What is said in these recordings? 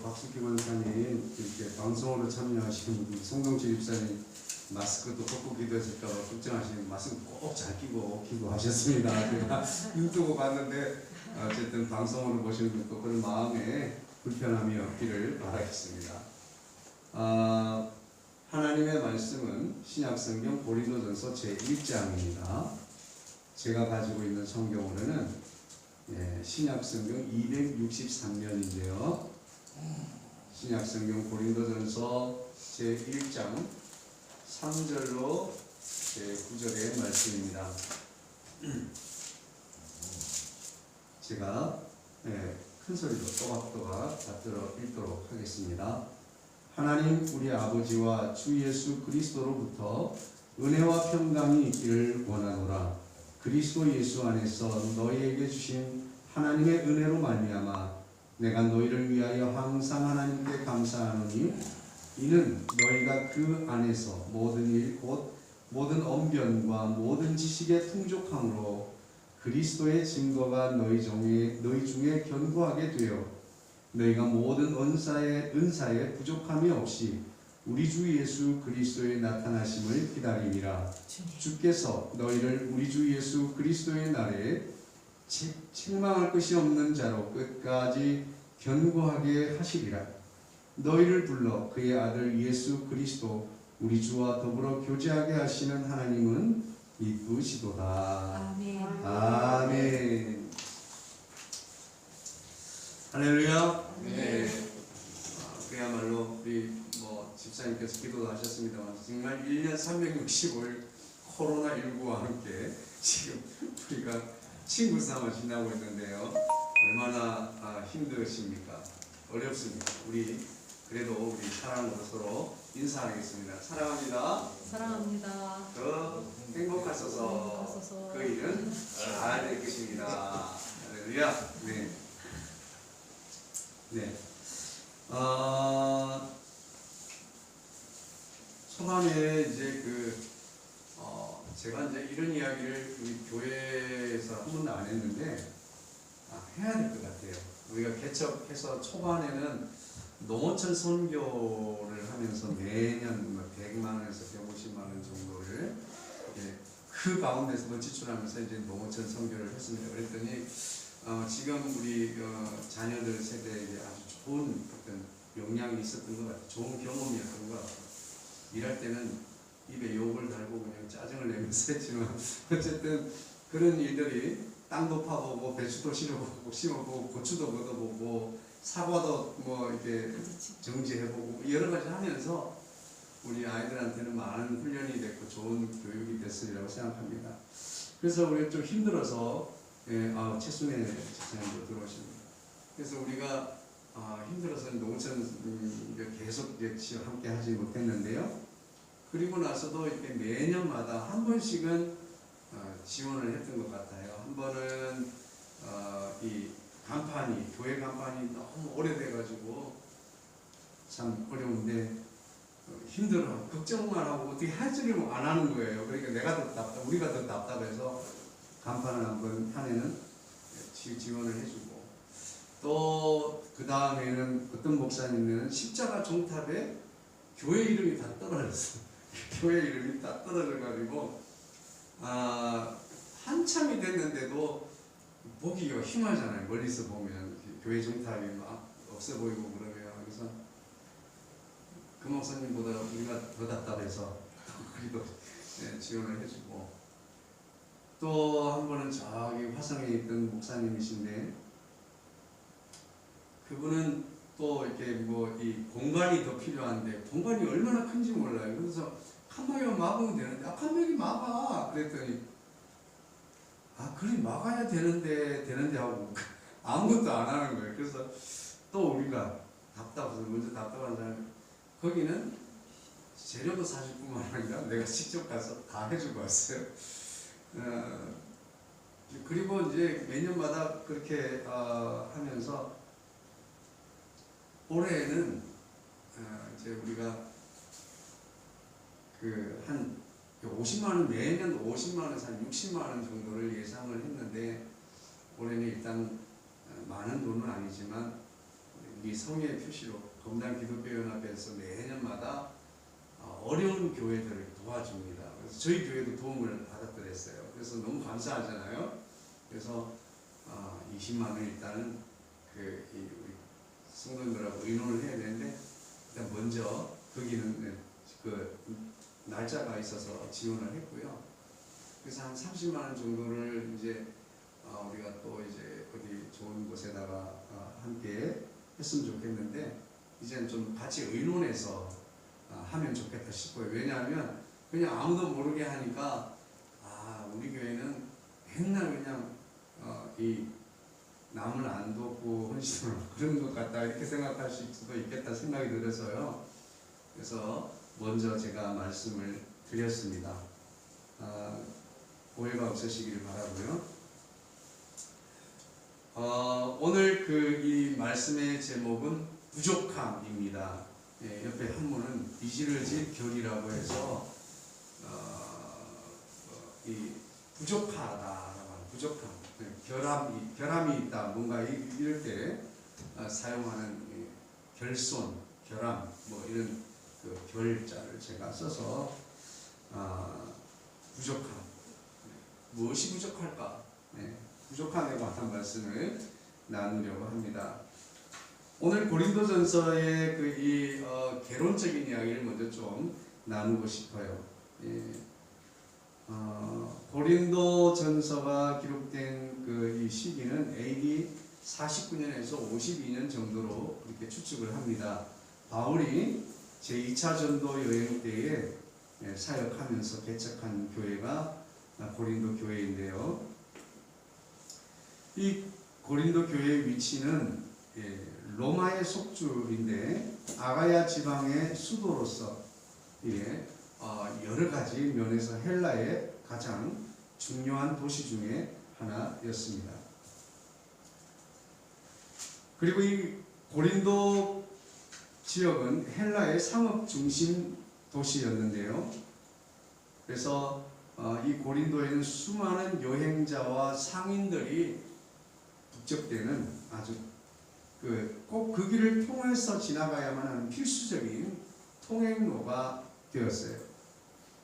박숙기 권사님 이렇게 방송으로 참여하시는 송동철 집사님 마스크도 벗고 기도했을까 봐 걱정하시는 마스크 꼭 잘 끼고 기도하셨습니다. 제가 눈 뜨고 봤는데 어쨌든 방송으로 보시는 분도 그런 마음에 불편함이 없기를 바라겠습니다. 하나님의 말씀은 신약성경 고린도전서 제1장입니다. 제가 가지고 있는 성경으로는 신약성경 263면인데요. 신약성경 고린도전서 제1장 3절로 제9절의 말씀입니다. 제가 큰 소리로 또박또박 받들어 읽도록 하겠습니다. 하나님 우리 아버지와 주 예수 그리스도로부터 은혜와 평강이 있기를 원하노라. 그리스도 예수 안에서 너희에게 주신 하나님의 은혜로 말미암아 내가 너희를 위하여 항상 하나님께 감사하노니 이는 너희가 그 안에서 모든 일 곧 모든 언변과 모든 지식의 풍족함으로 그리스도의 증거가 너희 중에 견고하게 되어 너희가 모든 은사에 부족함이 없이 우리 주 예수 그리스도의 나타나심을 기다리니라. 주께서 너희를 우리 주 예수 그리스도의 날에 책망할 것이 없는 자로 끝까지 견고하게 하시리라. 너희를 불러 그의 아들 예수 그리스도 우리 주와 더불어 교제하게 하시는 하나님은 이쁘시도다. 아멘. 아멘. 할렐루야. 네. 그야말로 우리 집사님께서 기도도 하셨습니다만 정말 1년 365일 코로나19와 함께 지금 우리가 친구 삼아 지나고 있는데요. 얼마나 힘드십니까? 어렵습니다. 우리 그래도 우리 사랑으로 서로 인사하겠습니다. 사랑합니다. 사랑합니다. 더 행복하소서. 그 일은 잘 될 것입니다. 할렐루야. 네. 네. 초반에 이제 제가 이제 이런 이야기를 우리 교회에서 한 번도 안 했는데 해야 될 것 같아요. 우리가 개척해서 초반에는 농어촌 선교를 하면서 매년 100만 원에서 150만 원 정도를 그 가운데서도 지출하면서 이제 농어촌 선교를 했습니다. 그랬더니 지금 우리 자녀들 세대에게 아주 좋은 어떤 영향이 있었던 것 같아요. 좋은 경험이었던 것 같아요. 일할 때는 입에 욕을 달고 그냥 짜증을 내면서 했지만 어쨌든 그런 일들이 땅도 파보고 배추도 심어보고 고추도 걷어보고 사과도 이렇게 정지해보고 여러 가지 하면서 우리 아이들한테는 많은 훈련이 됐고 좋은 교육이 됐으리라고 생각합니다. 그래서 우리가 좀 힘들어서 최순애 집사님도 들어오십니다. 그래서 우리가 힘들어서 농촌 계속 함께 하지 못했는데요. 그리고 나서도 이렇게 매년마다 한 번씩은 지원을 했던 것 같아요. 한 번은 이 간판이 교회 간판이 너무 오래돼가지고 참 어려운데 힘들어 걱정만 하고 어떻게 할 줄을 안 하는 거예요. 그러니까 우리가 더 답답해서 간판을 한 해는 지원을 해주고 또 그 다음에는 어떤 목사님은 십자가 종탑에 교회 이름이 다 떨어졌어. 교회 이름이 다 떨어져가지고 한참이 됐는데도 보기가 흉하잖아요. 멀리서 보면 교회 종탑이 막 없어 보이고 그러면. 그래서 그 목사님보다 우리가 더 답답해서 그래도 지원을 해주고 또 한 번은 저기 화성에 있던 목사님이신데 그분은 또 이렇게 이 공간이 더 필요한데 공간이 얼마나 큰지 몰라요. 그래서 칸막이만 막으면 되는데 칸막이 막아 그랬더니 그래 막아야 되는데 하고 아무것도 안 하는 거예요. 그래서 또 우리가 답답해서 먼저 답답한 사람이 거기는 재료도 사줄 뿐만 아니라 내가 직접 가서 다 해주고 왔어요. 그리고 이제 매년마다 그렇게 하면서 올해는 이제 우리가 한 50만 원 매년 50만 원에서 한 60만 원 정도를 예상을 했는데 올해는 일단 많은 돈은 아니지만 이 성의 표시로 검단 기독교연합회에서 매년마다 어려운 교회들을 도와줍니다. 그래서 저희 교회도 도움을 받았더랬어요. 그래서 너무 감사하잖아요. 그래서 20만 원 일단은 우리 성도들하고 의논을 해야 되는데 일단 먼저 거기는 그 날짜가 있어서 지원을 했고요. 그래서 한 30만 원 정도를 이제 우리가 또 이제 어디 좋은 곳에다가 함께 했으면 좋겠는데 이제는 좀 같이 의논해서 하면 좋겠다 싶어요. 왜냐하면 그냥 아무도 모르게 하니까 우리 교회는 맨날 그냥 이 남을 안 돕고 헌신을 그런 것 같다 이렇게 생각할 수도 있겠다 생각이 들어서요. 그래서 먼저 제가 말씀을 드렸습니다. 오해가 없으시길 바라고요. 오늘 이 말씀의 제목은 부족함입니다. 옆에 한문은 이지르질 결이라고 해서 이 부족하다라고 하는 부족함, 결함이 있다, 뭔가 이럴 때 사용하는 결손, 결함, 뭐 이런 그 결자를 제가 써서 부족함, 무엇이 부족할까? 부족함에 관한 말씀을 나누려고 합니다. 오늘 고린도전서의 이 개론적인 이야기를 먼저 좀 나누고 싶어요. 고린도전서가 기록된 이 시기는 AD 49년에서 52년 정도로 이렇게 추측을 합니다. 바울이 제2차 전도 여행 때에 사역하면서 개척한 교회가 고린도 교회인데요. 이 고린도 교회의 위치는 로마의 속주인데 아가야 지방의 수도로서 여러 가지 면에서 헬라의 가장 중요한 도시 중에 하나였습니다. 그리고 이 고린도 지역은 헬라의 상업 중심 도시였는데요. 그래서 이 고린도에는 수많은 여행자와 상인들이 북적대는 아주 꼭 그 길을 통해서 지나가야만 하는 필수적인 통행로가 되었어요.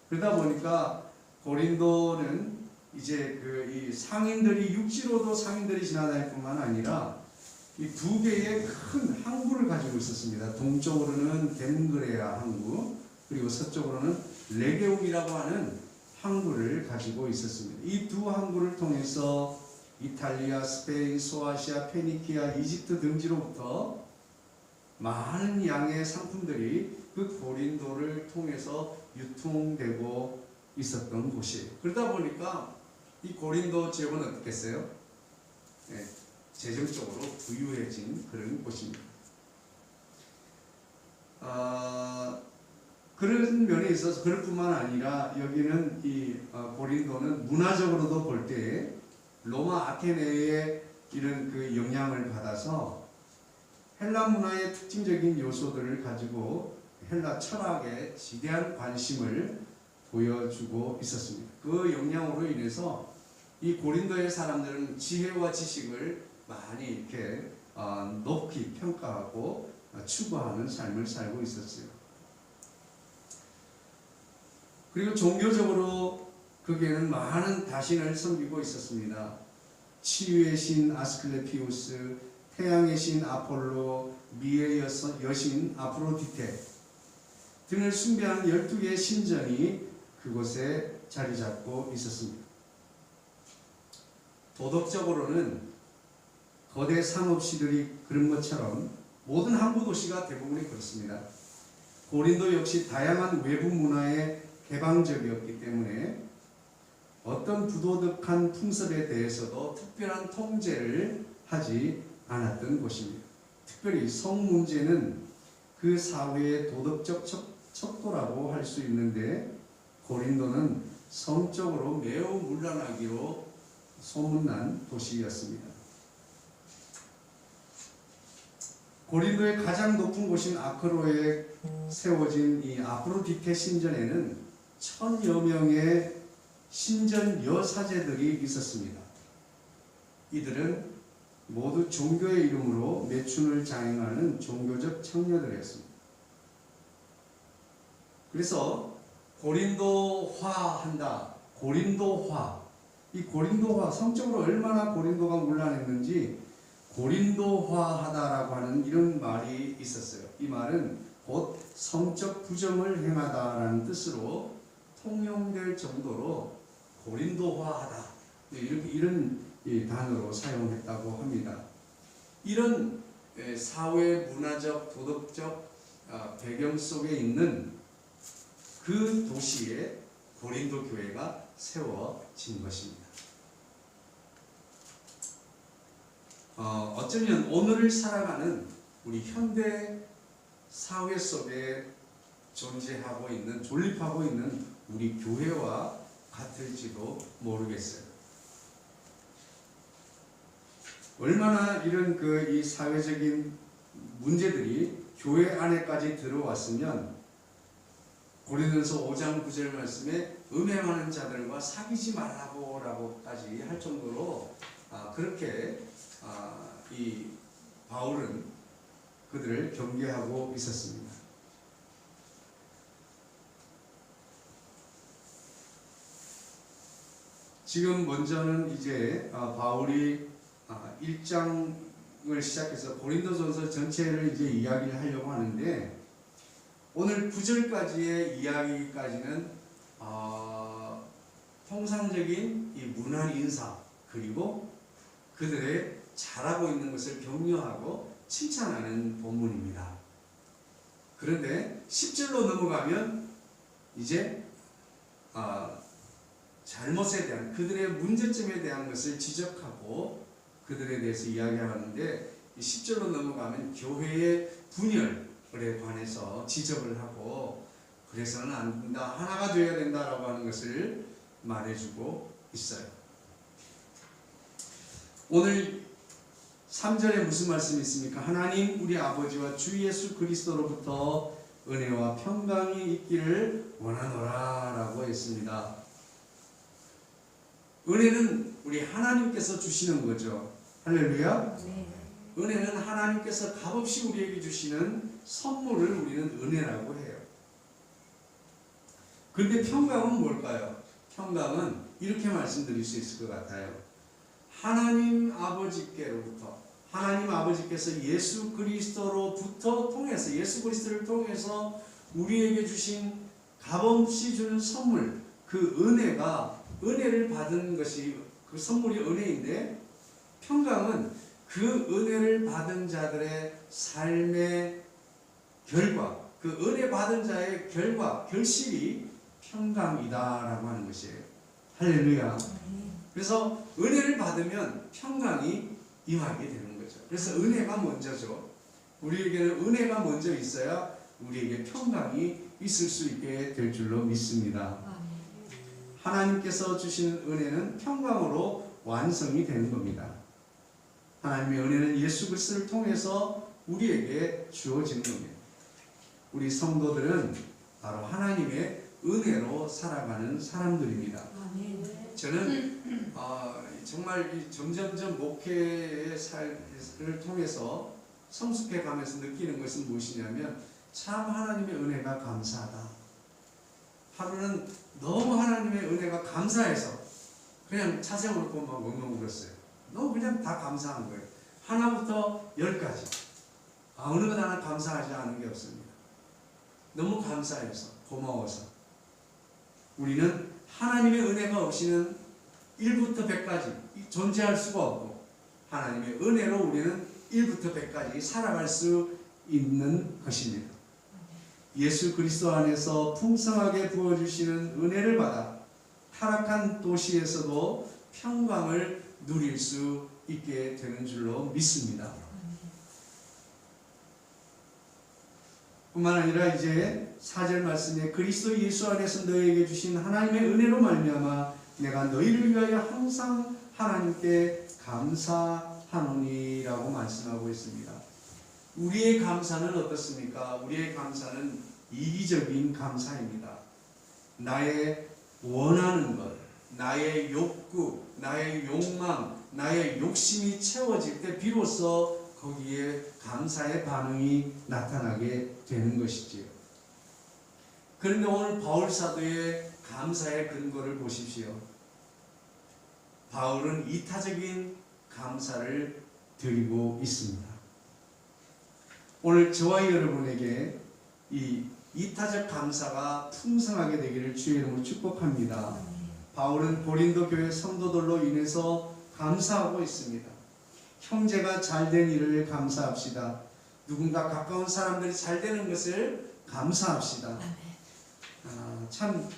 그러다 보니까 고린도는 이제 이 상인들이 육지로도 상인들이 지나다닐 뿐만 아니라 이 두 개의 큰 항구를 가지고 있었습니다. 동쪽으로는 겐그레아 항구, 그리고 서쪽으로는 레게움이라고 하는 항구를 가지고 있었습니다. 이 두 항구를 통해서 이탈리아, 스페인, 소아시아, 페니키아, 이집트 등지로부터 많은 양의 상품들이 그 고린도를 통해서 유통되고 있었던 곳이에요. 그러다 보니까 이 고린도 지역은 어떻겠어요? 재정적으로 부유해진 그런 곳입니다. 그런 면에 있어서 그럴 뿐만 아니라 여기는 이 고린도는 문화적으로도 볼 때 로마 아테네의 이런 영향을 받아서 헬라 문화의 특징적인 요소들을 가지고 헬라 철학에 지대한 관심을 보여주고 있었습니다. 그 영향으로 인해서 이 고린도의 사람들은 지혜와 지식을 많이 이렇게 높이 평가하고 추구하는 삶을 살고 있었어요. 그리고 종교적으로 거기에는 많은 다신을 섬기고 있었습니다. 치유의 신 아스클레피우스, 태양의 신 아폴로, 미의 여신 아프로디테 등을 숭배하는 12개의 신전이 그곳에 자리 잡고 있었습니다. 도덕적으로는 거대 상업시들이 그런 것처럼 모든 항구 도시가 대부분이 그렇습니다. 고린도 역시 다양한 외부 문화에 개방적이었기 때문에 어떤 부도덕한 풍습에 대해서도 특별한 통제를 하지 않았던 곳입니다. 특별히 성 문제는 그 사회의 도덕적 척도라고 할 수 있는데 고린도는 성적으로 매우 문란하기로 소문난 도시였습니다. 고린도의 가장 높은 곳인 아크로에 세워진 이 아프로디테 신전에는 1000여 명의 신전 여사제들이 있었습니다. 이들은 모두 종교의 이름으로 매춘을 자행하는 종교적 청려들이었습니다. 그래서 고린도화한다. 고린도화. 이 고린도화, 성적으로 얼마나 고린도가 문란했는지 고린도화하다라고 하는 이런 말이 있었어요. 이 말은 곧 성적 부정을 행하다라는 뜻으로 통용될 정도로 고린도화하다. 이런 단어로 사용했다고 합니다. 이런 사회 문화적 도덕적 배경 속에 있는 그 도시에 고린도 교회가 세워진 것입니다. 어쩌면 오늘을 살아가는 우리 현대 사회 속에 존재하고 있는, 존립하고 있는 우리 교회와 같을지도 모르겠어요. 얼마나 이런 이 사회적인 문제들이 교회 안에까지 들어왔으면 고린도서 5장 9절 말씀에 음행하는 자들과 사귀지 말라고라고까지 할 정도로 그렇게 이 바울은 그들을 경계하고 있었습니다. 지금 먼저는 이제 바울이 1장을 시작해서 고린도전서 전체를 이제 이야기를 하려고 하는데, 오늘 9절까지의 이야기까지는 통상적인 이 문안 인사, 그리고 그들의 잘하고 있는 것을 격려하고 칭찬하는 본문입니다. 그런데 10절로 넘어가면 이제 잘못에 대한, 그들의 문제점에 대한 것을 지적하고 그들에 대해서 이야기하는데, 10절로 넘어가면 교회의 분열에 관해서 지적을 하고 그래서는 안 된다, 하나가 되어야 된다라고 하는 것을 말해주고 있어요. 오늘 3절에 무슨 말씀이 있습니까? 하나님 우리 아버지와 주 예수 그리스도로부터 은혜와 평강이 있기를 원하노라 라고 했습니다. 은혜는 우리 하나님께서 주시는 거죠. 할렐루야. 네. 은혜는 하나님께서 값없이 우리에게 주시는 선물을 우리는 은혜라고 해요. 그런데 평강은 뭘까요? 평강은 이렇게 말씀드릴 수 있을 것 같아요. 하나님 아버지께로부터, 하나님 아버지께서 예수 그리스도로부터 통해서, 예수 그리스도를 통해서 우리에게 주신 값없이 주는 선물, 그 은혜가, 은혜를 받은 것이, 그 선물이 은혜인데, 평강은 그 은혜를 받은 자들의 삶의 결과, 그 은혜 받은 자의 결과, 결실이 평강이다라고 하는 것이에요. 할렐루야. 그래서 은혜를 받으면 평강이 임하게 되는 거죠. 그래서 은혜가 먼저죠. 우리에게는 은혜가 먼저 있어야 우리에게 평강이 있을 수 있게 될 줄로 믿습니다. 하나님께서 주시는 은혜는 평강으로 완성이 되는 겁니다. 하나님의 은혜는 예수 그리스도를 통해서 우리에게 주어지는 겁니다. 우리 성도들은 바로 하나님의 은혜로 살아가는 사람들입니다. 저는 정말 점점점 목회의 삶을 통해서 성숙해 가면서 느끼는 것은 무엇이냐면, 참 하나님의 은혜가 감사하다. 하루는 너무 하나님의 은혜가 감사해서 그냥 차생으로 막 엉엉 울었어요. 너무 그냥 다 감사한 거예요. 하나부터 10까지 어느 것 하나 감사하지 않은 게 없습니다. 너무 감사해서, 고마워서. 우리는 하나님의 은혜가 없이는 1부터 100까지 존재할 수가 없고, 하나님의 은혜로 우리는 1부터 100까지 살아갈 수 있는 것입니다. 예수 그리스도 안에서 풍성하게 부어주시는 은혜를 받아 타락한 도시에서도 평강을 누릴 수 있게 되는 줄로 믿습니다. 뿐만 아니라 이제 4절 말씀에 그리스도 예수 안에서 너희에게 주신 하나님의 은혜로 말미암아 내가 너희를 위하여 항상 하나님께 감사하노니라고 말씀하고 있습니다. 우리의 감사는 어떻습니까? 우리의 감사는 이기적인 감사입니다. 나의 원하는 것, 나의 욕구, 나의 욕망, 나의 욕심이 채워질 때 비로소 거기에 감사의 반응이 나타나게 되는 것이지요. 그런데 오늘 바울 사도의 감사의 근거를 보십시오. 바울은 이타적인 감사를 드리고 있습니다. 오늘 저와 여러분에게 이 이타적 감사가 풍성하게 되기를 주의 이름으로 축복합니다. 바울은 고린도 교회 성도들로 인해서 감사하고 있습니다. 형제가 잘된 일을 감사합시다. 누군가 가까운 사람들이 잘되는 것을 감사합시다. 참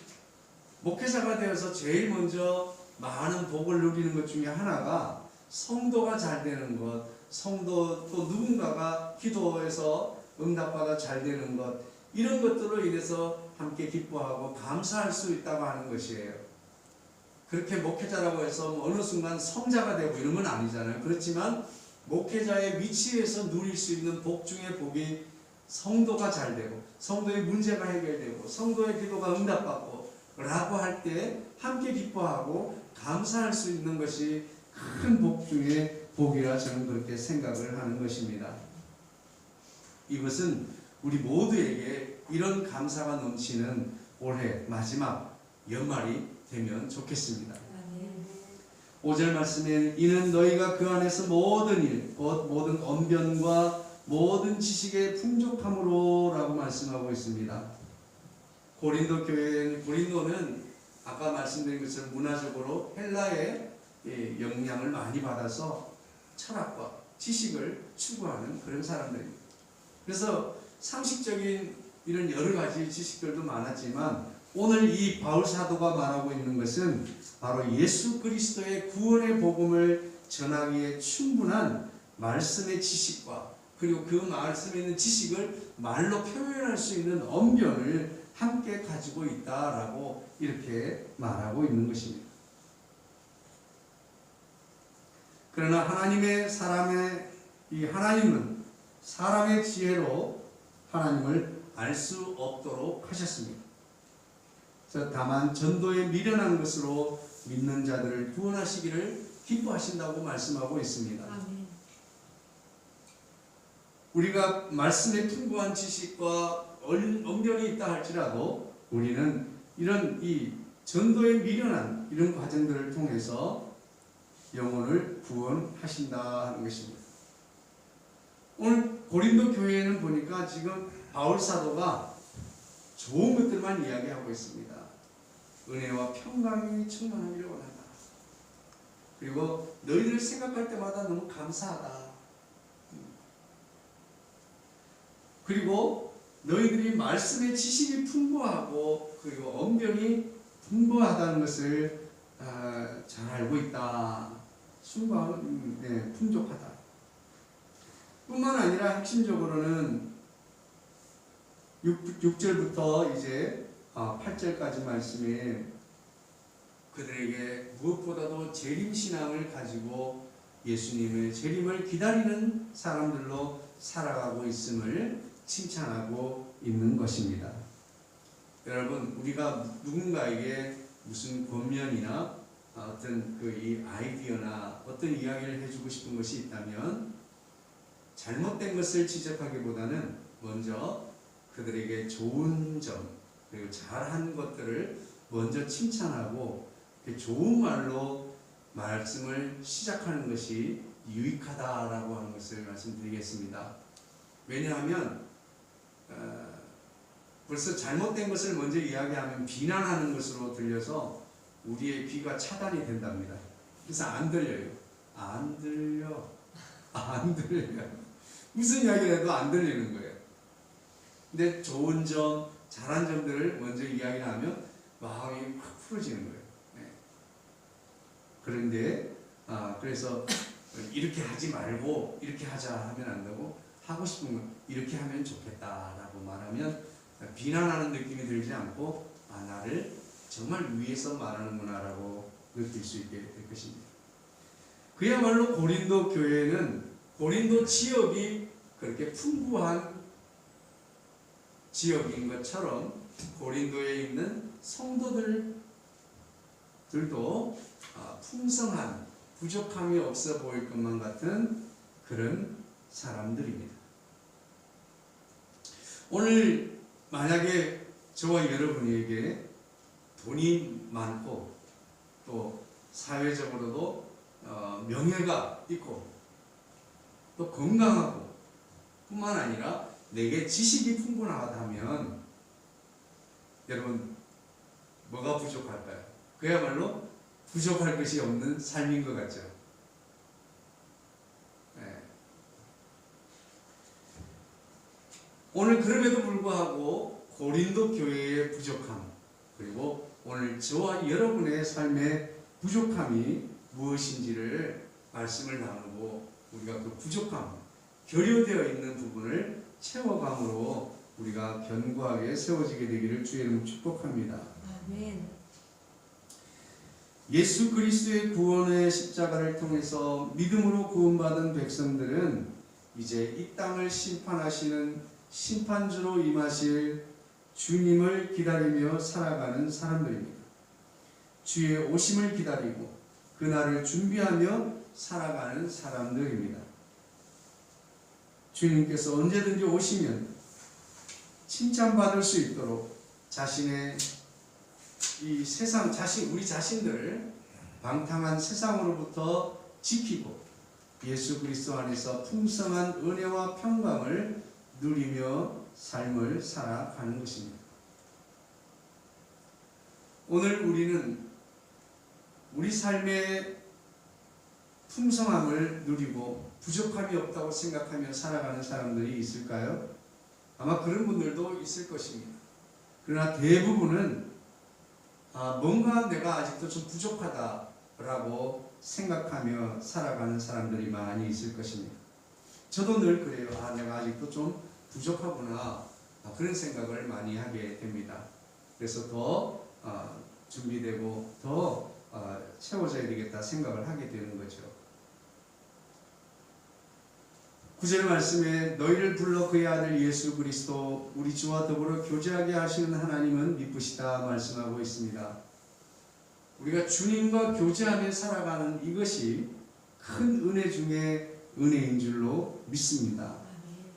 목회자가 되어서 제일 먼저 많은 복을 누리는 것 중에 하나가 성도가 잘되는 것, 성도 또 누군가가 기도해서 응답받아 잘되는 것, 이런 것들로 인해서 함께 기뻐하고 감사할 수 있다고 하는 것이에요. 그렇게 목회자라고 해서 어느 순간 성자가 되고 이런 건 아니잖아요. 그렇지만 목회자의 위치에서 누릴 수 있는 복 중에 복이 성도가 잘되고 성도의 문제가 해결되고 성도의 기도가 응답받고 라고 할 때 함께 기뻐하고 감사할 수 있는 것이 큰 복 중에 복이라 저는 그렇게 생각을 하는 것입니다. 이것은 우리 모두에게 이런 감사가 넘치는 올해 마지막 연말이 되면 좋겠습니다. 5절 말씀에 이는 너희가 그 안에서 모든 일, 모든 언변과 모든 지식의 풍족함으로 라고 말씀하고 있습니다. 고린도는 아까 말씀드린 것처럼 문화적으로 헬라의 영향을 많이 받아서 철학과 지식을 추구하는 그런 사람들입니다. 그래서 상식적인 이런 여러 가지 지식들도 많았지만 오늘 이 바울 사도가 말하고 있는 것은 바로 예수 그리스도의 구원의 복음을 전하기에 충분한 말씀의 지식과 그리고 그 말씀에 있는 지식을 말로 표현할 수 있는 언변을 함께 가지고 있다라고 이렇게 말하고 있는 것입니다. 그러나 하나님은 사람의 지혜로 하나님을 알 수 없도록 하셨습니다. 그래서 다만 전도에 미련한 것으로 믿는 자들을 구원하시기를 기뻐하신다고 말씀하고 있습니다. 아멘. 우리가 말씀에 풍부한 지식과 언변이 있다 할지라도 우리는 이런 이 전도에 미련한 이런 과정들을 통해서 영혼을 구원하신다 하는 것입니다. 오늘 고린도 교회에는 보니까 지금 바울 사도가 좋은 것들만 이야기하고 있습니다. 은혜와 평강이 충만하기를 원한다. 그리고 너희들 생각할 때마다 너무 감사하다. 그리고 너희들이 말씀의 지식이 풍부하고 그리고 언변이 풍부하다는 것을 잘 알고 있다. 풍족하다. 뿐만 아니라 핵심적으로는 6절부터 이제 8절까지 말씀에 그들에게 무엇보다도 재림신앙을 가지고 예수님의 재림을 기다리는 사람들로 살아가고 있음을 칭찬하고 있는 것입니다. 여러분, 우리가 누군가에게 무슨 권면이나 어떤 이 아이디어나 어떤 이야기를 해주고 싶은 것이 있다면 잘못된 것을 지적하기보다는 먼저 그들에게 좋은 점 그리고 잘한 것들을 먼저 칭찬하고 좋은 말로 말씀을 시작하는 것이 유익하다라고 하는 것을 말씀드리겠습니다. 왜냐하면 벌써 잘못된 것을 먼저 이야기하면 비난하는 것으로 들려서 우리의 귀가 차단이 된답니다. 그래서 안 들려요. 안 들려. 무슨 이야기를 해도 안 들리는 거예요. 근데 좋은 점, 잘한 점들을 먼저 이야기를 하면 마음이 확 풀어지는 거예요. 네. 그런데 그래서 이렇게 하지 말고 이렇게 하자 하면 안 되고 하고 싶은 건 이렇게 하면 좋겠다라고 말하면 비난하는 느낌이 들지 않고 나를 정말 위해서 말하는구나라고 느낄 수 있게 될 것입니다. 그야말로 고린도 교회는 고린도 지역이 그렇게 풍부한 지역인 것처럼 고린도에 있는 성도들도 풍성한 부족함이 없어 보일 것만 같은 그런 사람들입니다. 오늘 만약에 저와 여러분에게 돈이 많고 또 사회적으로도 명예가 있고 또 건강하고 뿐만 아니라 내게 지식이 풍부하다면 여러분 뭐가 부족할까요? 그야말로 부족할 것이 없는 삶인 것 같죠. 네. 오늘 그럼에도 불구하고 고린도 교회의 부족함, 그리고 오늘 저와 여러분의 삶의 부족함이 무엇인지를 말씀을 나누고 우리가 그 부족함, 결여되어 있는 부분을 채워감으로 우리가 견고하게 세워지게 되기를 주의 이름으로 축복합니다. 아멘. 예수 그리스도의 구원의 십자가를 통해서 믿음으로 구원받은 백성들은 이제 이 땅을 심판하시는 심판주로 임하실 주님을 기다리며 살아가는 사람들입니다. 주의 오심을 기다리고 그날을 준비하며 살아가는 사람들입니다. 주님께서 언제든지 오시면 칭찬받을 수 있도록 자신의 이 세상 우리 자신들을 방탕한 세상으로부터 지키고 예수 그리스도 안에서 풍성한 은혜와 평강을 누리며 삶을 살아가는 것입니다. 오늘 우리는 우리 삶의 풍성함을 누리고 부족함이 없다고 생각하며 살아가는 사람들이 있을까요? 아마 그런 분들도 있을 것입니다. 그러나 대부분은 뭔가 내가 아직도 좀 부족하다라고 생각하며 살아가는 사람들이 많이 있을 것입니다. 저도 늘 그래요. 내가 아직도 좀 부족하구나. 그런 생각을 많이 하게 됩니다. 그래서 더 준비되고 더 채워져야 되겠다 생각을 하게 되는 거죠. 9절 말씀에 너희를 불러 그의 아들 예수 그리스도 우리 주와 더불어 교제하게 하시는 하나님은 미쁘시다 말씀하고 있습니다. 우리가 주님과 교제하며 살아가는 이것이 큰 은혜 중에 은혜인 줄로 믿습니다.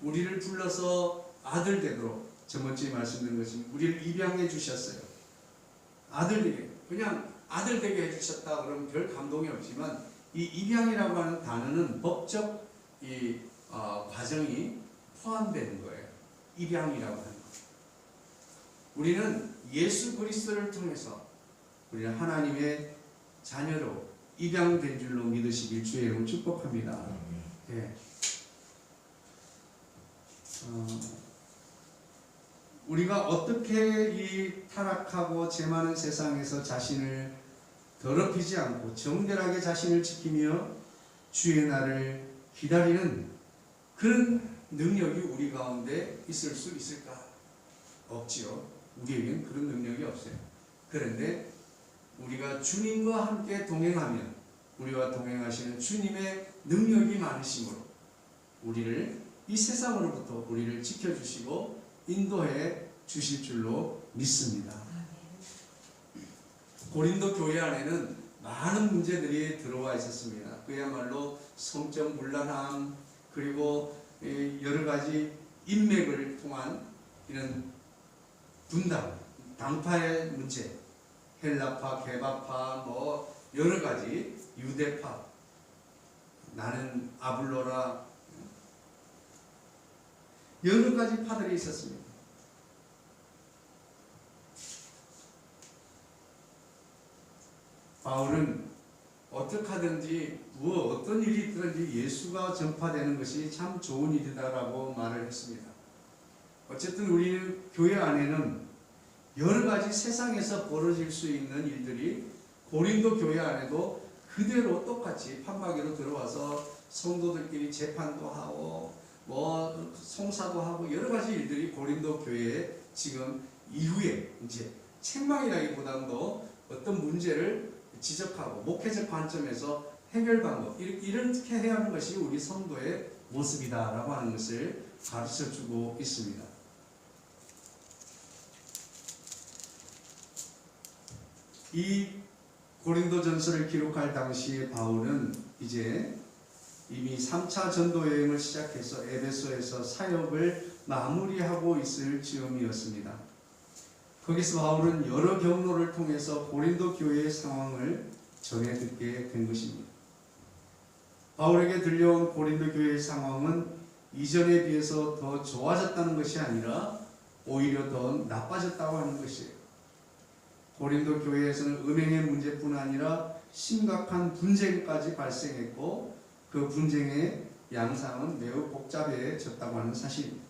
우리를 불러서 아들 되도록 저번주에 말씀드린 것이 우리를 입양해 주셨어요. 아들 되게 그냥 아들 되게 해주셨다 그러면 별 감동이 없지만 이 입양이라고 하는 단어는 법적 과정이 포함되는 거예요. 입양이라고 하는 것. 우리는 예수 그리스도를 통해서 우리는 하나님의 자녀로 입양된 줄로 믿으시길 주의 이름으로 축복합니다. 네. 우리가 어떻게 이 타락하고 죄 많은 세상에서 자신을 더럽히지 않고 정결하게 자신을 지키며 주의 날을 기다리는 그런 능력이 우리 가운데 있을 수 있을까? 없지요. 우리에겐 그런 능력이 없어요. 그런데 우리가 주님과 함께 동행하면 우리와 동행하시는 주님의 능력이 많으심으로 우리를 이 세상으로부터 우리를 지켜주시고 인도해 주실 줄로 믿습니다. 고린도 교회 안에는 많은 문제들이 들어와 있었습니다. 그야말로 성적 문란함 그리고 여러 가지 인맥을 통한 이런 분당, 당파의 문제, 헬라파, 개바파, 뭐 여러 가지 유대파, 나는 아블로라 여러 가지 파들이 있었습니다. 바울은 어떻게 하든지 어떤 일이 있든지 예수가 전파되는 것이 참 좋은 일이다라고 말을 했습니다. 어쨌든 우리 교회 안에는 여러 가지 세상에서 벌어질 수 있는 일들이 고린도 교회 안에도 그대로 똑같이 판박이로 들어와서 성도들끼리 재판도 하고 뭐 송사도 하고 여러 가지 일들이 고린도 교회에 지금 이후에 이제 책망이라기보다도 어떤 문제를 지적하고 목회적 관점에서 해결 방법 이렇게 해야 하는 것이 우리 성도의 모습이다라고 하는 것을 가르쳐주고 있습니다. 이 고린도전서를 기록할 당시에 바울은 이제 이미 3차 전도 여행을 시작해서 에베소에서 사역을 마무리하고 있을 즈음이었습니다. 거기서 바울은 여러 경로를 통해서 고린도 교회의 상황을 전해 듣게 된 것입니다. 바울에게 들려온 고린도 교회의 상황은 이전에 비해서 더 좋아졌다는 것이 아니라 오히려 더 나빠졌다고 하는 것이에요. 고린도 교회에서는 은행의 문제뿐 아니라 심각한 분쟁까지 발생했고 그 분쟁의 양상은 매우 복잡해졌다고 하는 사실입니다.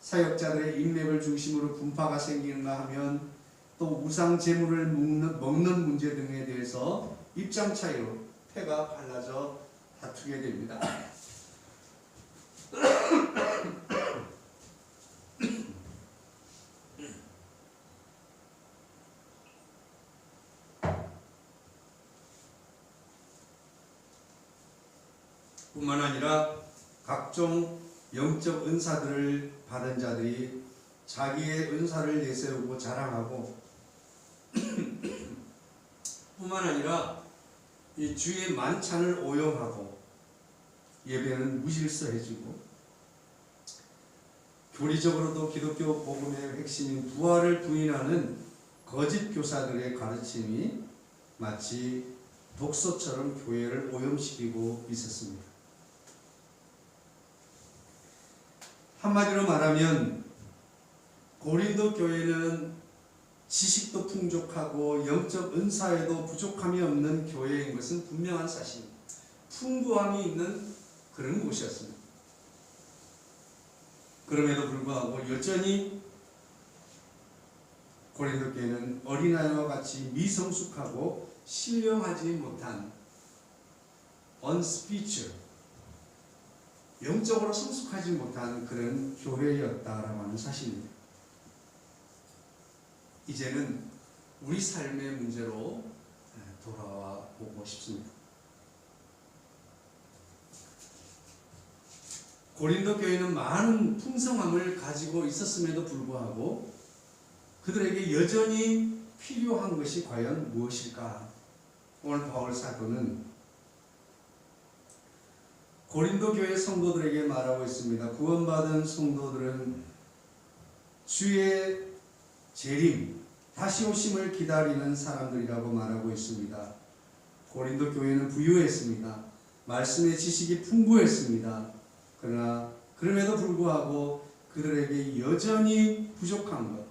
사역자들의 인맥을 중심으로 분파가 생기는가 하면 또 우상 제물을 먹는 문제 등에 대해서 입장 차이로 패가 갈라져 다투게 됩니다. 뿐만 아니라 각종 영적 은사들을 받은 자들이 자기의 은사를 내세우고 자랑하고 뿐만 아니라 이 주의 만찬을 오용하고 예배는 무질서해지고 교리적으로도 기독교 복음의 핵심인 부활을 부인하는 거짓 교사들의 가르침이 마치 독소처럼 교회를 오염시키고 있었습니다. 한마디로 말하면 고린도 교회는 지식도 풍족하고 영적 은사에도 부족함이 없는 교회인 것은 분명한 사실입니다. 풍부함이 있는 그런 곳이었습니다. 그럼에도 불구하고 여전히 고린도 교회는 어린아이와 같이 미성숙하고 신령하지 못한 unspiritual, 영적으로 성숙하지 못한 그런 교회였다라고 하는 사실입니다. 이제는 우리 삶의 문제로 돌아와 보고 싶습니다. 고린도 교회는 많은 풍성함을 가지고 있었음에도 불구하고 그들에게 여전히 필요한 것이 과연 무엇일까? 오늘 바울 사도는 고린도 교회 성도들에게 말하고 있습니다. 구원받은 성도들은 주의 재림, 다시 오심을 기다리는 사람들이라고 말하고 있습니다. 고린도 교회는 부유했습니다. 말씀의 지식이 풍부했습니다. 그러나 그럼에도 불구하고 그들에게 여전히 부족한 것,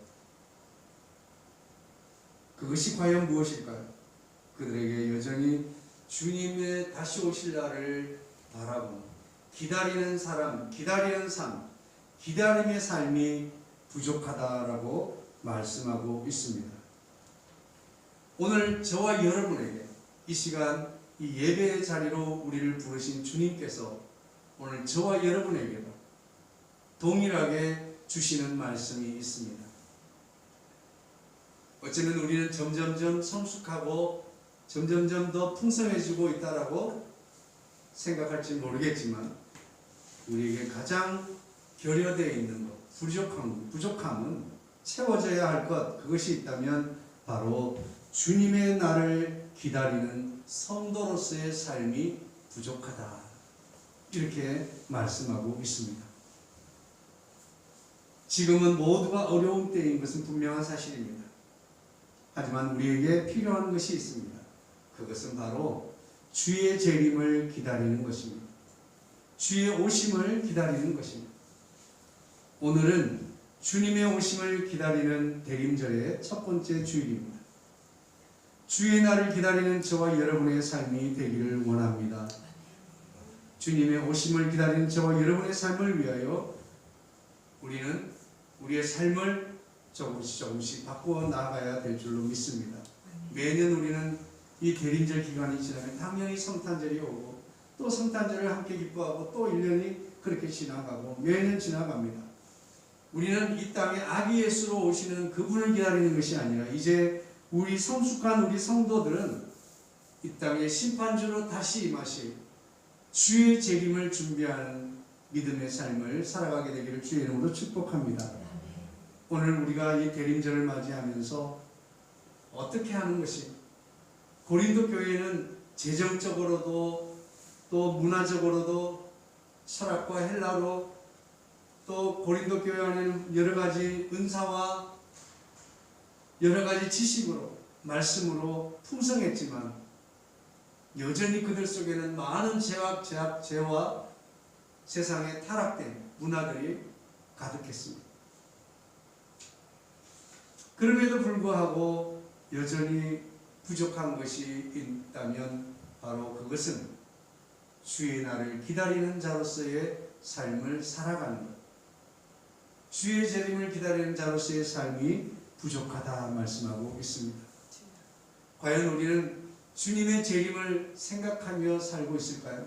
그것이 과연 무엇일까요? 그들에게 여전히 주님의 다시 오실 날을 바라보는 기다리는 사람, 기다리는 삶, 기다림의 삶이 부족하다라고 말씀하고 있습니다. 오늘 저와 여러분에게 이 시간 이 예배의 자리로 우리를 부르신 주님께서 오늘 저와 여러분에게도 동일하게 주시는 말씀이 있습니다. 어쩌면 우리는 점점점 성숙하고 점점점 더 풍성해지고 있다라고 생각할지 모르겠지만 우리에게 가장 결여되어 있는 것, 부족함은 채워져야 할 것, 그것이 있다면 바로 주님의 날을 기다리는 성도로서의 삶이 부족하다. 이렇게 말씀하고 있습니다. 지금은 모두가 어려운 때인 것은 분명한 사실입니다. 하지만 우리에게 필요한 것이 있습니다. 그것은 바로 주의 재림을 기다리는 것입니다. 주의 오심을 기다리는 것입니다. 오늘은 주님의 오심을 기다리는 대림절의 첫 번째 주일입니다. 주의 날을 기다리는 저와 여러분의 삶이 되기를 원합니다. 주님의 오심을 기다리는 저와 여러분의 삶을 위하여 우리는 우리의 삶을 조금씩 바꾸어 나아가야 될 줄로 믿습니다. 매년 우리는 이 대림절 기간이 지나면 당연히 성탄절이 오고 또 성탄절을 함께 기뻐하고 또 1년이 그렇게 지나가고 매년 지나갑니다. 우리는 이 땅에 아기 예수로 오시는 그분을 기다리는 것이 아니라 이제 우리 성숙한 우리 성도들은 이 땅에 심판주로 다시 임하실 주의 재림을 준비하는 믿음의 삶을 살아가게 되기를 주의 이름으로 축복합니다. 오늘 우리가 이 대림절을 맞이하면서 어떻게 하는 것이 고린도 교회는 재정적으로도 또 문화적으로도 철학과 헬라로 또 고린도 교회 안에는 여러 가지 은사와 여러 가지 지식으로 말씀으로 풍성했지만 여전히 그들 속에는 많은 죄와 세상의 타락된 문화들이 가득했습니다. 그럼에도 불구하고 여전히 부족한 것이 있다면 바로 그것은 주의 날을 기다리는 자로서의 삶을 살아가는 것, 주의 재림을 기다리는 자로서의 삶이 부족하다 말씀하고 있습니다. 과연 우리는 주님의 재림을 생각하며 살고 있을까요?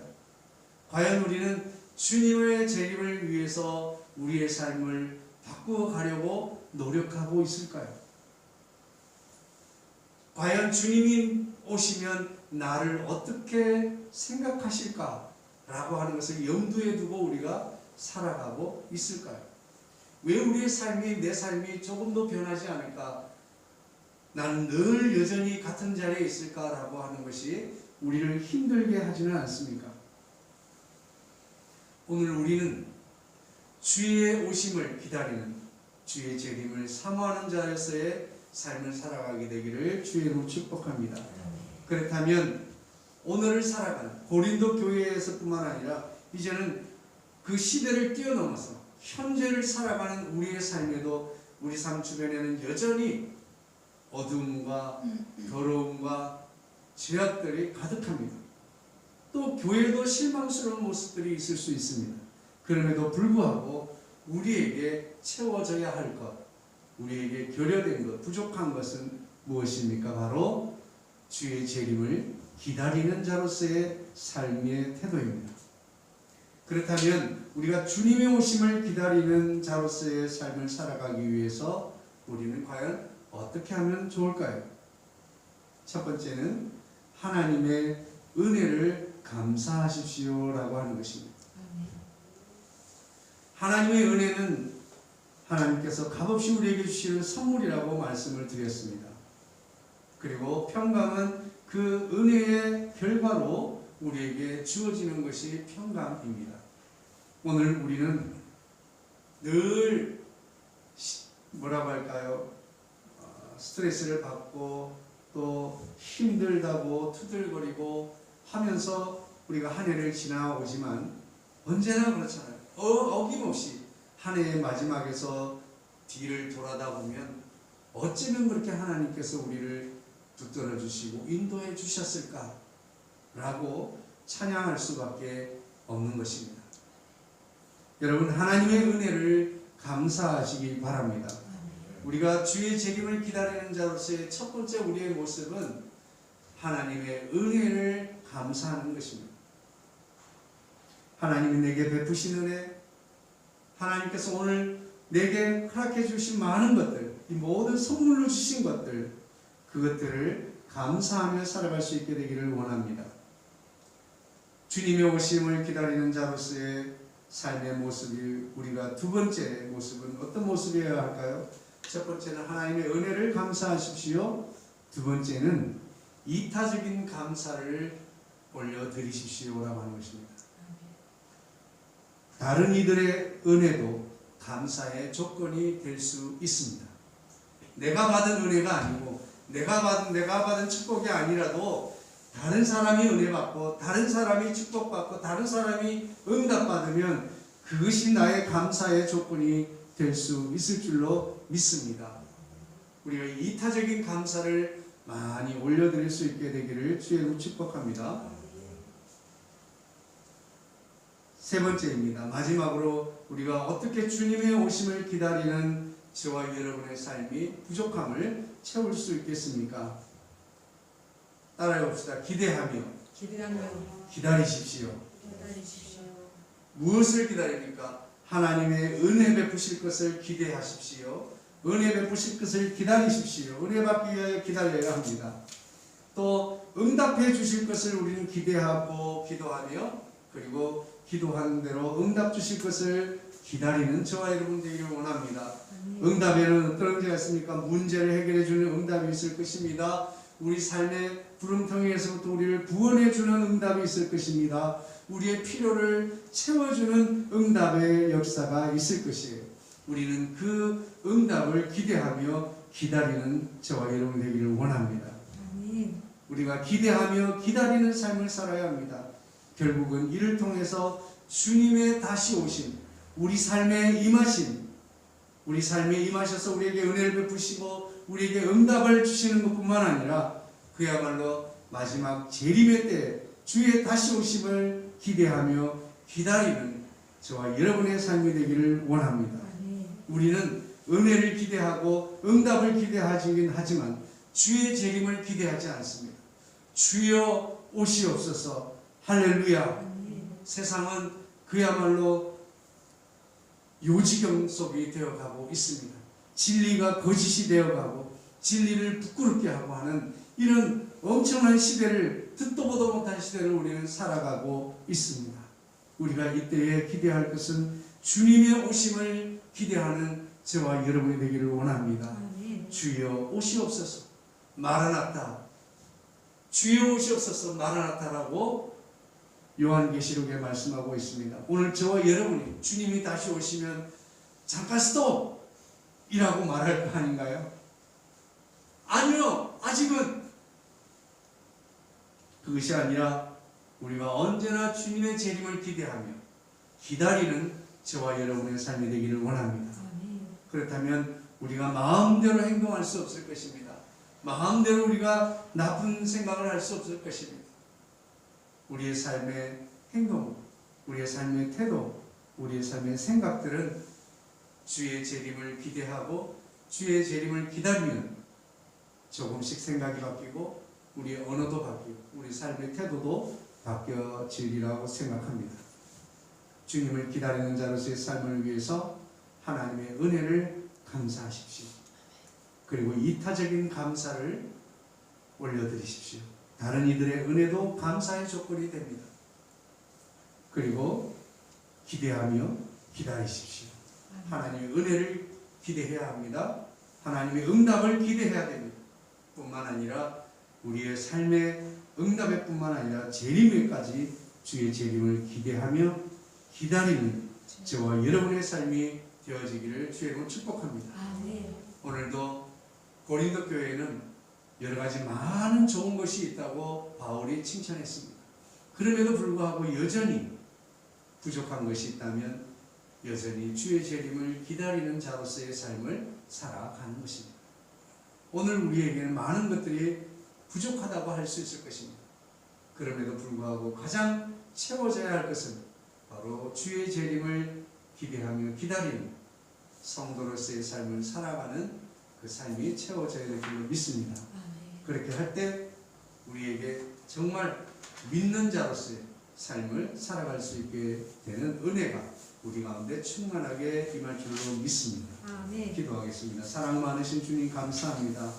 과연 우리는 주님의 재림을 위해서 우리의 삶을 바꾸어 가려고 노력하고 있을까요? 과연 주님이 오시면 나를 어떻게 생각하실까? 라고 하는 것을 염두에 두고 우리가 살아가고 있을까요? 왜 우리의 삶이, 내 삶이 조금도 변하지 않을까? 나는 늘 여전히 같은 자리에 있을까라고 하는 것이 우리를 힘들게 하지는 않습니까? 오늘 우리는 주의 오심을 기다리는, 주의 재림을 사모하는 자로서의 삶을 살아가게 되기를 주의 이름으로 축복합니다. 그렇다면 오늘을 살아가는 고린도 교회에서뿐만 아니라 이제는 그 시대를 뛰어넘어서 현재를 살아가는 우리의 삶에도 우리 삶 주변에는 여전히 어두움과 더러움과 죄악들이 가득합니다. 또 교회도 실망스러운 모습들이 있을 수 있습니다. 그럼에도 불구하고 우리에게 채워져야 할 것, 우리에게 결여된 것, 부족한 것은 무엇입니까? 바로 주의 재림을 기다리는 자로서의 삶의 태도입니다. 그렇다면 우리가 주님의 오심을 기다리는 자로서의 삶을 살아가기 위해서 우리는 과연 어떻게 하면 좋을까요? 첫 번째는 하나님의 은혜를 감사하십시오 라고 하는 것입니다. 하나님의 은혜는 하나님께서 값없이 우리에게 주시는 선물이라고 말씀을 드렸습니다. 그리고 평강은 그 은혜의 결과로 우리에게 주어지는 것이 평강입니다. 오늘 우리는 늘 뭐라고 할까요? 스트레스를 받고 또 힘들다고 투덜거리고 하면서 우리가 한 해를 지나오지만 언제나 그렇잖아요. 어김없이 한 해의 마지막에서 뒤를 돌아다 보면 어쩌면 그렇게 하나님께서 우리를 붙들어 주시고 인도해 주셨을까? 라고 찬양할 수밖에 없는 것입니다. 여러분, 하나님의 은혜를 감사하시기 바랍니다. 우리가 주의 재림을 기다리는 자로서의 첫 번째 우리의 모습은 하나님의 은혜를 감사하는 것입니다. 하나님이 내게 베푸신 은혜, 하나님께서 오늘 내게 허락해 주신 많은 것들, 이 모든 선물로 주신 것들, 그것들을 감사하며 살아갈 수 있게 되기를 원합니다. 주님의 오심을 기다리는 자로서의 삶의 모습이, 우리가 두 번째 모습은 어떤 모습이어야 할까요? 첫 번째는 하나님의 은혜를 감사하십시오. 두 번째는 이타적인 감사를 올려드리십시오라고 하는 것입니다. 다른 이들의 은혜도 감사의 조건이 될 수 있습니다. 내가 받은 은혜가 아니고 내가 받은 축복이 아니라도 다른 사람이 은혜 받고 다른 사람이 축복받고 다른 사람이 응답받으면 그것이 나의 감사의 조건이 될 수 있을 줄로 믿습니다. 우리가 이타적인 감사를 많이 올려드릴 수 있게 되기를 주의 축복합니다. 세 번째입니다. 마지막으로 우리가 어떻게 주님의 오심을 기다리는 저와 여러분의 삶이 부족함을 채울 수 있겠습니까? 따라해 봅시다. 기대하며 기다리십시오. 무엇을 기다립니까? 하나님의 은혜 베푸실 것을 기대하십시오. 은혜 베푸실 것을 기다리십시오. 은혜 받기 위하여 기다려야 합니다. 또 응답해 주실 것을 우리는 기대하고 기도하며, 그리고 기도하는 대로 응답 주실 것을 기다리는 저와 여러분 되기를 원합니다. 응답에는 어떤 문제가 있습니까? 문제를 해결해 주는 응답이 있을 것입니다. 우리 삶의 구름텅이에서부터 우리를 구원해 주는 응답이 있을 것입니다. 우리의 필요를 채워주는 응답의 역사가 있을 것이에요. 우리는 그 응답을 기대하며 기다리는 저와 여러분 되기를 원합니다. 아멘. 우리가 기대하며 기다리는 삶을 살아야 합니다. 결국은 이를 통해서 주님의 다시 오심, 우리 삶에 임하심, 우리 삶에 임하셔서 우리에게 은혜를 베푸시고 우리에게 응답을 주시는 것뿐만 아니라 그야말로 마지막 재림의 때 주의 다시 오심을 기대하며 기다리는 저와 여러분의 삶이 되기를 원합니다. 아멘. 우리는 은혜를 기대하고 응답을 기대하긴 하지만 주의 재림을 기대하지 않습니다. 주여 오시옵소서. 할렐루야. 아멘. 세상은 그야말로 요지경 속이 되어가고 있습니다. 진리가 거짓이 되어가고 진리를 부끄럽게 하고 하는 이런 엄청난 시대를 듣도 보도 못한 시대를 우리는 살아가고 있습니다. 우리가 이때에 기대할 것은 주님의 오심을 기대하는 저와 여러분이 되기를 원합니다. 아멘. 주여 오시옵소서. 마라나타. 주여 오시옵소서. 마라나타라고 요한계시록에 말씀하고 있습니다. 오늘 저와 여러분이 주님이 다시 오시면 잠깐 스톱! 이라고 말할 거 아닌가요? 아니요! 아직은! 그것이 아니라 우리가 언제나 주님의 재림을 기대하며 기다리는 저와 여러분의 삶이 되기를 원합니다. 아멘. 그렇다면 우리가 마음대로 행동할 수 없을 것입니다. 마음대로 우리가 나쁜 생각을 할 수 없을 것입니다. 우리의 삶의 행동, 우리의 삶의 태도, 우리의 삶의 생각들은 주의 재림을 기대하고 주의 재림을 기다리면 조금씩 생각이 바뀌고 우리의 언어도 바뀌고 우리 삶의 태도도 바뀌어지리라고 생각합니다. 주님을 기다리는 자로서의 삶을 위해서 하나님의 은혜를 감사하십시오. 그리고 이타적인 감사를 올려드리십시오. 다른 이들의 은혜도 감사의 조건이 됩니다. 그리고 기대하며 기다리십시오. 하나님의 은혜를 기대해야 합니다. 하나님의 응답을 기대해야 됩니다. 뿐만 아니라 우리의 삶의 응답의 뿐만 아니라 재림에까지 주의 재림을 기대하며 기다리는 저와 여러분의 삶이 되어지기를 주의 이름으로 축복합니다. 아멘. 오늘도 고린도 교회에는 여러 가지 많은 좋은 것이 있다고 바울이 칭찬했습니다. 그럼에도 불구하고 여전히 부족한 것이 있다면 여전히 주의 재림을 기다리는 자로서의 삶을 살아가는 것입니다. 오늘 우리에게는 많은 것들이 부족하다고 할 수 있을 것입니다. 그럼에도 불구하고 가장 채워져야 할 것은 바로 주의 재림을 기대하며 기다리는 성도로서의 삶을 살아가는 그 삶이 채워져야 될 줄로 믿습니다. 아멘. 그렇게 할 때 우리에게 정말 믿는 자로서의 삶을 살아갈 수 있게 되는 은혜가 우리 가운데 충만하게 임할 줄로 믿습니다. 아멘. 기도하겠습니다. 사랑 많으신 주님 감사합니다.